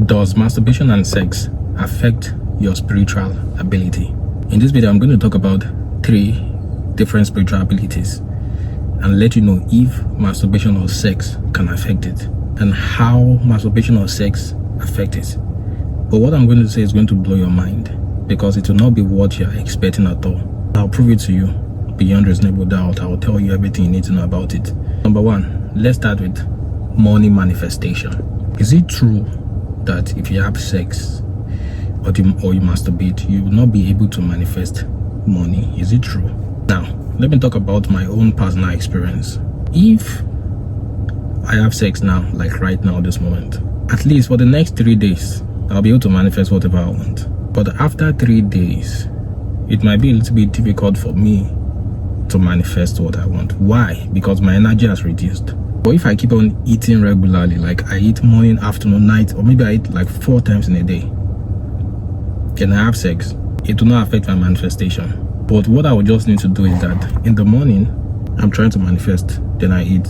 Does masturbation and sex affect your spiritual ability? In this video, I'm going to talk about 3 different spiritual abilities and let you know if masturbation or sex can affect it and how masturbation or sex affect it. But what I'm going to say is going to blow your mind because it will not be what you're expecting at all. I'll prove it to you beyond reasonable doubt. I will tell you everything you need to know about it. Number 1, let's start with money manifestation. Is it true that if you have sex or you masturbate, you will not be able to manifest money? Is it true? Now, let me talk about my own personal experience. If I have sex now, like right now, this moment, at least for the next 3 days, I'll be able to manifest whatever I want. But after 3 days, it might be a little bit difficult for me to manifest what I want. Why? Because my energy has reduced. But if I keep on eating regularly, like I eat morning, afternoon, night, or maybe I eat like 4 times in a day, and I have sex, it will not affect my manifestation. But what I would just need to do is that in the morning, I'm trying to manifest, then I eat.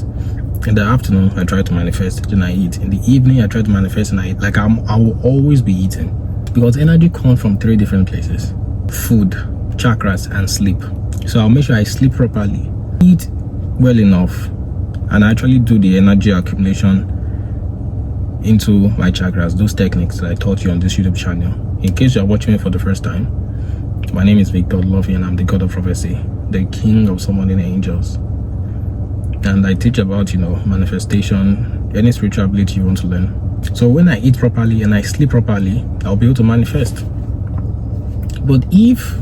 In the afternoon, I try to manifest, then I eat. In the evening, I try to manifest and I eat. Like I will always be eating. Because energy comes from 3 different places: food, chakras, and sleep. So I'll make sure I sleep properly, eat well enough, and actually do the energy accumulation into my chakras, those techniques that I taught you on this YouTube channel. In case you're watching me for the first time, my name is Victor Lovey and I'm the God of Prophecy, the king of summoning angels. And I teach about, manifestation, any spiritual ability you want to learn. So when I eat properly and I sleep properly, I'll be able to manifest. But if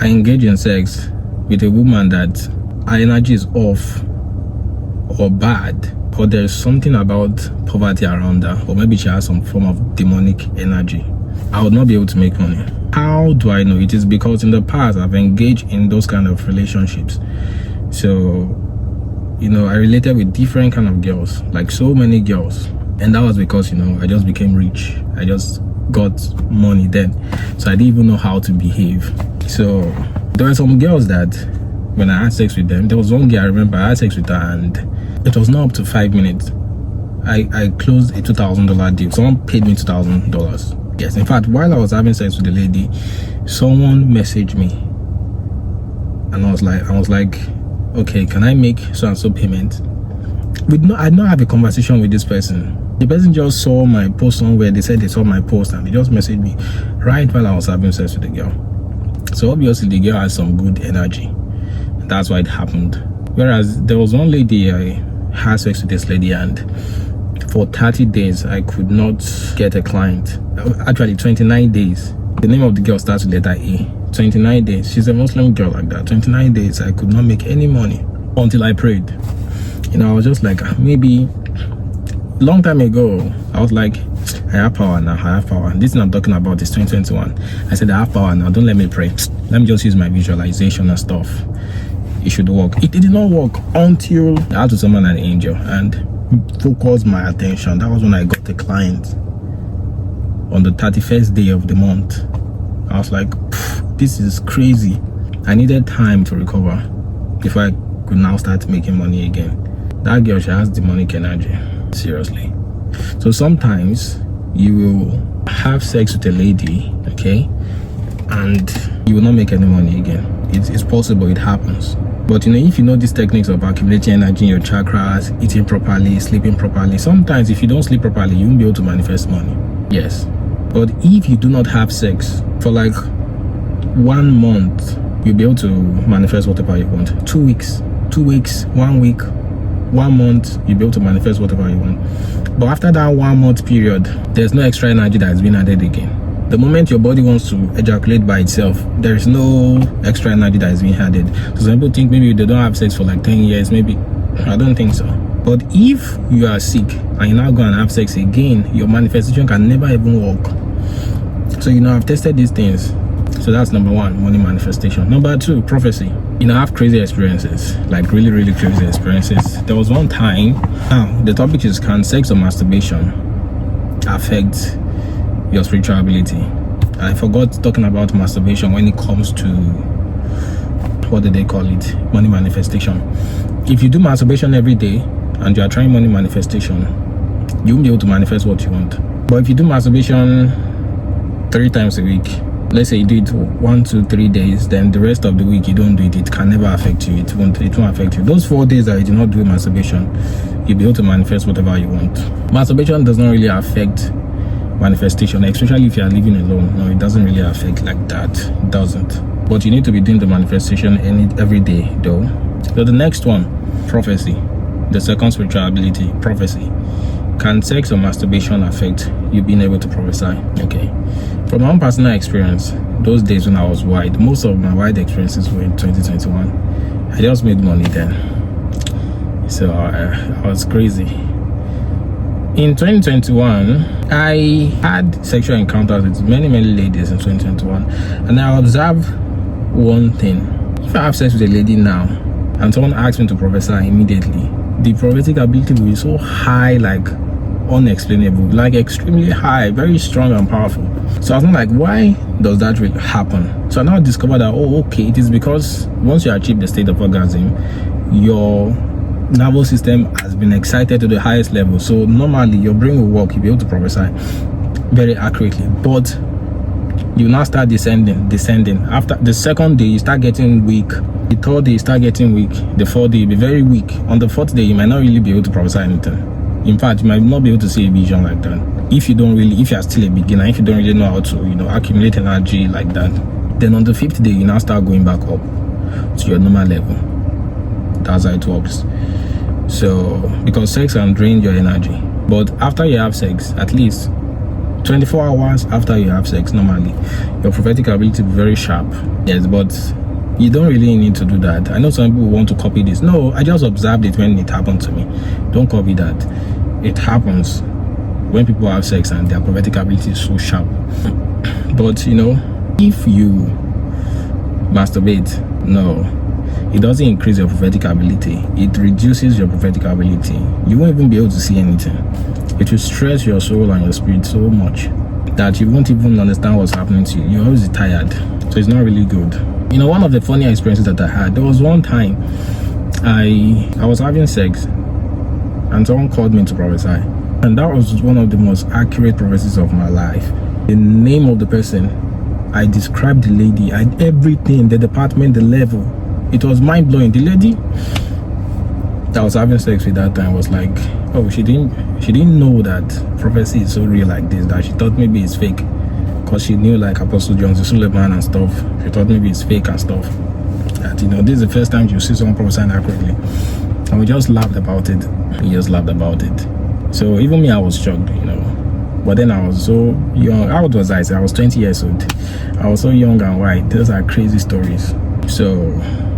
I engage in sex with a woman that her energy is off or bad, or there's something about poverty around her, or maybe she has some form of demonic energy, I would not be able to make money. How do I know? It is because in the past I've engaged in those kind of relationships. So I related with different kind of girls, like so many girls, and that was because I just became rich. I just got money then, so I didn't even know how to behave. So there were some girls that when I had sex with them, there was one girl I remember I had sex with her and it was not up to 5 minutes. I closed a $2,000 deal. Someone paid me $2,000. Yes, in fact, while I was having sex with the lady, someone messaged me and I was like, okay, can I make so and so payment? I did not have a conversation with this person. The person just saw my post somewhere. They said they saw my post and they just messaged me right while I was having sex with the girl. So obviously the girl has some good energy. That's why it happened. Whereas there was one lady, I had sex with this lady and for 30 days I could not get a client. Actually 29 days. The name of the girl starts with letter A. 29 days. She's a Muslim girl like that. 29 days I could not make any money until I prayed. I was just like, maybe long time ago I was like, I have power now, I have power. This thing I'm talking about is 2021. I said I have power now, don't let me pray. Let me just use my visualization and stuff. It should work. It did not work until I had to summon an angel and focus my attention. That was when I got the client on the 31st day of the month. I was like, this is crazy. I needed time to recover before I could now start making money again. That girl, she has demonic energy. Seriously. So sometimes you will have sex with a lady, okay, and you will not make any money again. It's possible, it happens. But if you know these techniques of accumulating energy in your chakras, eating properly, sleeping properly, sometimes if you don't sleep properly, you won't be able to manifest money. Yes. But if you do not have sex for like 1 month, you'll be able to manifest whatever you want. 2 weeks, 1 week, 1 month, you'll be able to manifest whatever you want. But after that 1 month period, there's no extra energy that has been added again. The moment your body wants to ejaculate by itself, there is no extra energy that is being added. So some people think maybe they don't have sex for like 10 years, maybe. I don't think so. But if you are sick and you now go and have sex again, your manifestation can never even work. So I've tested these things. So that's number 1, money manifestation. Number 2, prophecy. I have crazy experiences, like really, really crazy experiences. There was one time, now the topic is, can sex or masturbation affect your spiritual ability? I forgot talking about masturbation when it comes to, what do they call it, money manifestation. If you do masturbation every day and you are trying money manifestation, you won't be able to manifest what you want. But if you do masturbation 3 times a week, let's say you do it 1 to 3 days, then the rest of the week you don't do it, it can never affect you. It won't affect you. Those 4 days that you do not do masturbation, you'll be able to manifest whatever you want. Masturbation does not really affect manifestation, especially if you are living alone. No, it doesn't really affect like that. It doesn't. But you need to be doing the manifestation every day though. So the next one, prophecy. The second spiritual ability, prophecy. Can sex or masturbation affect you being able to prophesy? Okay. From my own personal experience, those days when I was wide, most of my wide experiences were in 2021. I just made money then. So I was crazy. In 2021, I had sexual encounters with many ladies in 2021. And I observed one thing. If I have sex with a lady now, and someone asks me to prophesy immediately, the prophetic ability will be so high, like unexplainable, like extremely high, very strong and powerful. So I was like, why does that really happen? So I now discovered that, oh, okay, it is because once you achieve the state of orgasm, your nervous system has been excited to the highest level. So normally your brain will work, you'll be able to prophesy very accurately. But you now start descending. After the second day, you start getting weak. The third day, you start getting weak. The fourth day, you'll be very weak. On the fourth day, you might not really be able to prophesy anything. In fact, you might not be able to see a vision like that. If you are still a beginner, if you don't really know how to, accumulate energy like that, then on the 5th day, you now start going back up to your normal level. That's how it works. So, because sex can drain your energy. But after you have sex, at least 24 hours after you have sex, normally, your prophetic ability will be very sharp. Yes, but you don't really need to do that. I know some people want to copy this. No, I just observed it when it happened to me. Don't copy that. It happens when people have sex and their prophetic ability is so sharp. But if you masturbate, no, it doesn't increase your prophetic ability. It reduces your prophetic ability. You won't even be able to see anything. It will stress your soul and your spirit so much that you won't even understand what's happening to you. You're always tired. So it's not really good. One of the funny experiences that I had, there was one time I was having sex and someone called me to prophesy. And that was one of the most accurate prophecies of my life. The name of the person, I described the lady, everything, the department, the level. It was mind-blowing. The lady that I was having sex with that time was like, oh, she didn't know that prophecy is so real like this, that she thought maybe it's fake. Because she knew like Apostle John Suleiman and stuff. She thought maybe it's fake and stuff. That this is the first time you see someone prophesying accurately. And we just laughed about it. So even me, I was shocked, But then I was so young. How old was I? I was 20 years old. I was so young and white. Those are crazy stories. So,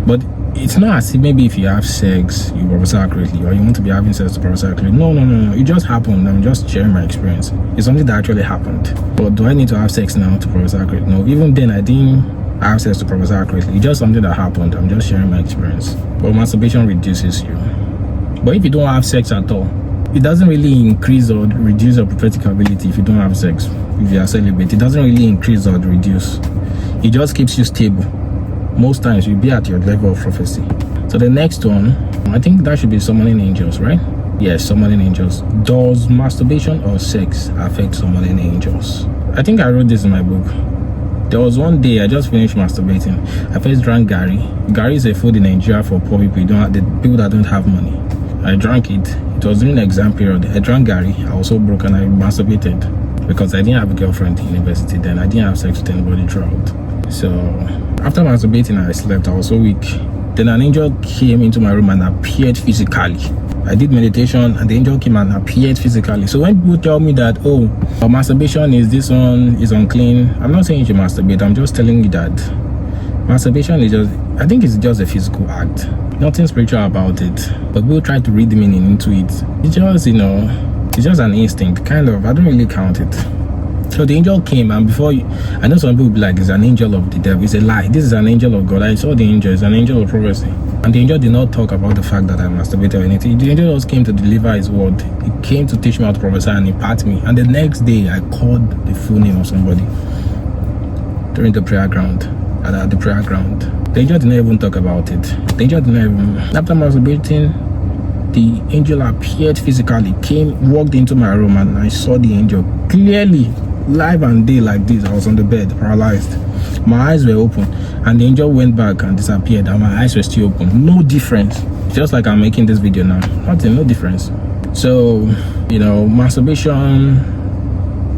but it's not as if maybe if you have sex, you prophesy accurately, or you want to be having sex to prophesy accurately. No. It just happened. I'm just sharing my experience. It's something that actually happened. But do I need to have sex now to prophesy accurately? No. Even then, I didn't have sex to prophesy accurately. It's just something that happened. I'm just sharing my experience. But masturbation reduces you. But if you don't have sex at all, it doesn't really increase or reduce your prophetic ability if you don't have sex. If you are celibate, it doesn't really increase or reduce. It just keeps you stable. Most times you'll be at your level of prophecy. So the next one, I think that should be summoning angels, right? Yes, summoning angels. Does masturbation or sex affect summoning angels? I think I wrote this in my book. There was one day I just finished masturbating. I first drank Gary. Gary is a food in Nigeria for poor people. The people that don't have money. I drank it. It was during the exam period. I drank Gary. I was so broken. I masturbated because I didn't have a girlfriend in university then. I didn't have sex with anybody throughout. So after masturbating, I slept. I was so weak. Then an angel came into my room and appeared physically. I did meditation and the angel came and appeared physically. So when people tell me that, oh, masturbation is this one is unclean, I'm not saying you should masturbate. I'm just telling you that masturbation is I think it's just a physical act. Nothing spiritual about it. But people try to read the meaning into it. It's just, it's just an instinct, kind of. I don't really count it. So the angel came, and I know some people will be like, it's an angel of the devil. It's a lie. This is an angel of God. I saw the angel. It's an angel of prophecy. And the angel did not talk about the fact that I masturbated or anything. The angel just came to deliver his word. He came to teach me how to prophesy and impart me. And the next day, I called the full name of somebody during the prayer ground. At the prayer ground. The angel did not even talk about it. The angel did not even... After masturbating the angel appeared physically, came, walked into my room, and I saw the angel clearly, live and day like this. I was on the bed, paralyzed. My eyes were open, and the angel went back and disappeared, and my eyes were still open. No difference. Just like I'm making this video now. Nothing, no difference. So, you know, masturbation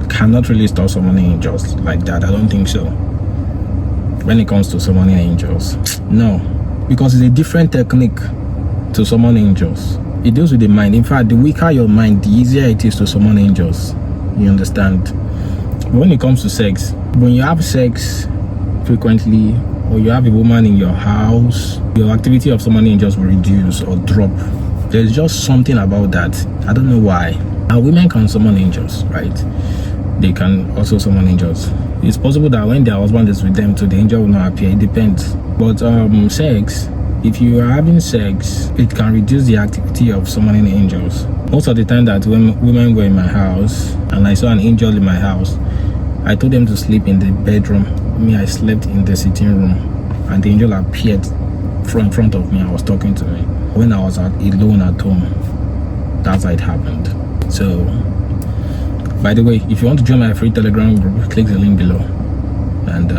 cannot really stop summoning angels like that. I don't think so. When it comes to summoning angels, no, because it's a different technique to summon angels. It deals with the mind. In fact, the weaker your mind, the easier it is to summon angels. You understand? When it comes to sex, when you have sex frequently, or you have a woman in your house, your activity of summoning angels will reduce or drop. There's just something about that. I don't know why. And women can summon angels, right? They can also summon angels. It's possible that when their husband is with them too, the angel will not appear. It depends. But sex, if you are having sex, it can reduce the activity of summoning angels. Most of the time that when women were in my house and I saw an angel in my house, I told them to sleep in the bedroom. Me, I slept in the sitting room, and the angel appeared from front of me. I was talking to me when I was alone at home. That's how it happened. So, by the way, if you want to join my free Telegram group, click the link below, and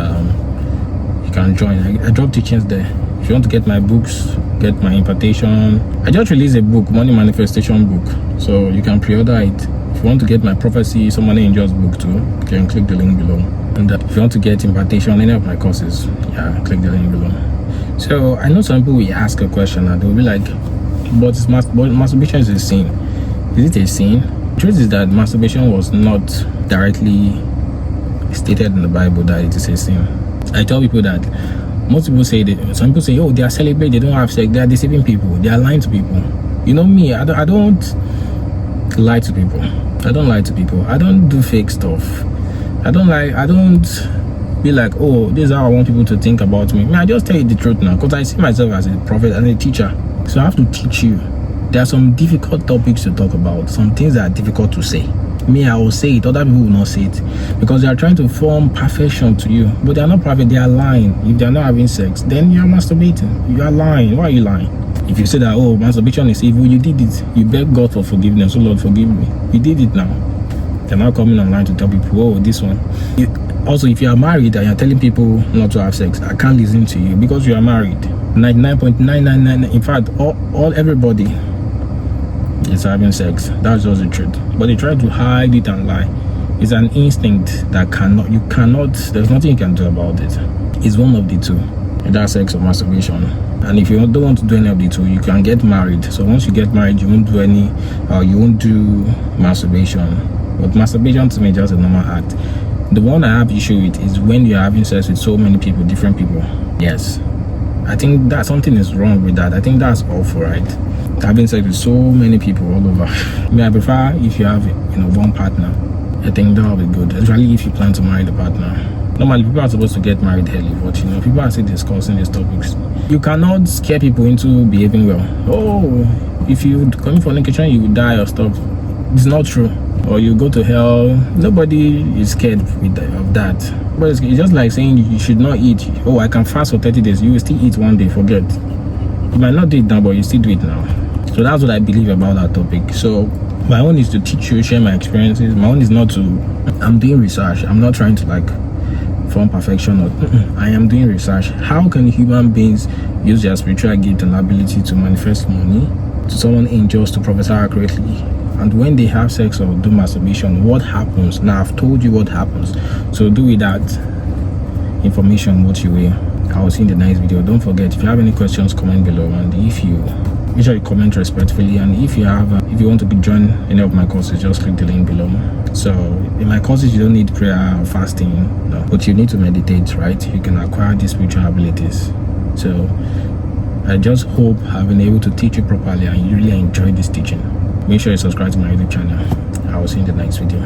you can join. I drop teachings there. If you want to get my books, get my impartation, I just released a book, Money Manifestation book, so you can pre-order it. If you want to get my prophecy, Summoning Angels book too, you can click the link below. And if you want to get impartation, any of my courses, yeah, click the link below. So I know some people will ask a question and they'll be like, but masturbation is a sin. Is it a sin? The truth is that masturbation was not directly stated in the Bible that it is a sin. I tell people that most people say that, some people say, oh, they are celibate, they don't have sex, they are deceiving people, they are lying to people. You know me, I don't lie to people. I don't lie to people. I don't do fake stuff. I don't be like, oh, this is how I want people to think about me. I just tell you the truth now, because I see myself as a prophet and a teacher. So I have to teach you. There are some difficult topics to talk about, some things that are difficult to say. Me, I will say it, other people will not say it, because they are trying to form perfection to you, but they are not perfect, they are lying. If they are not having sex, then you are masturbating. You are lying. Why are you lying? If you say that, oh, masturbation is evil, you did it. You beg God for forgiveness. Oh Lord, forgive me. You did it now. They're not coming online to tell people, oh, this one. Also, if you are married and you're telling people not to have sex, I can't listen to you because you are married. 99.999, in fact, everybody is having sex. That's just the truth. But they try to hide it and lie. It's an instinct that there's nothing you can do about it. It's one of the two. That's sex or masturbation. And if you don't want to do any of the two, you can get married. So once you get married, you won't do masturbation. But masturbation to me is just a normal act. The one I have issue with is when you're having sex with so many people, different people. Yes, I think that something is wrong with that. I think that's awful, right? Having sex with so many people all over. I prefer if you have, one partner. I think that will be good, especially if you plan to marry the partner. Normally, people are supposed to get married early, but people are still discussing these topics. You cannot scare people into behaving well. Oh, if you commit fornication, you will die or stuff. It's not true. Or you go to hell. Nobody is scared of that. But it's just like saying you should not eat. Oh, I can fast for 30 days. You will still eat one day, forget. You might not do it now, but you still do it now. So that's what I believe about that topic. So my own is to teach you, share my experiences. My own is not to, I'm doing research. I'm not trying to form perfection. I am doing research. How can human beings use their spiritual gift and ability to manifest money, to summon angels, to prophesy accurately? And when they have sex or do masturbation, what happens? Now I've told you what happens. So do with that information what you will. I will see you in the next video. Don't forget, if you have any questions, comment below, and if you make sure you comment respectfully, and if you want to join any of my courses, just click the link below. So in my courses, you don't need prayer or fasting, no, but you need to meditate, right? You can acquire these spiritual abilities. So I just hope I've been able to teach you properly and you really enjoy this teaching. Make sure you subscribe to my YouTube channel. I will see you in the next video.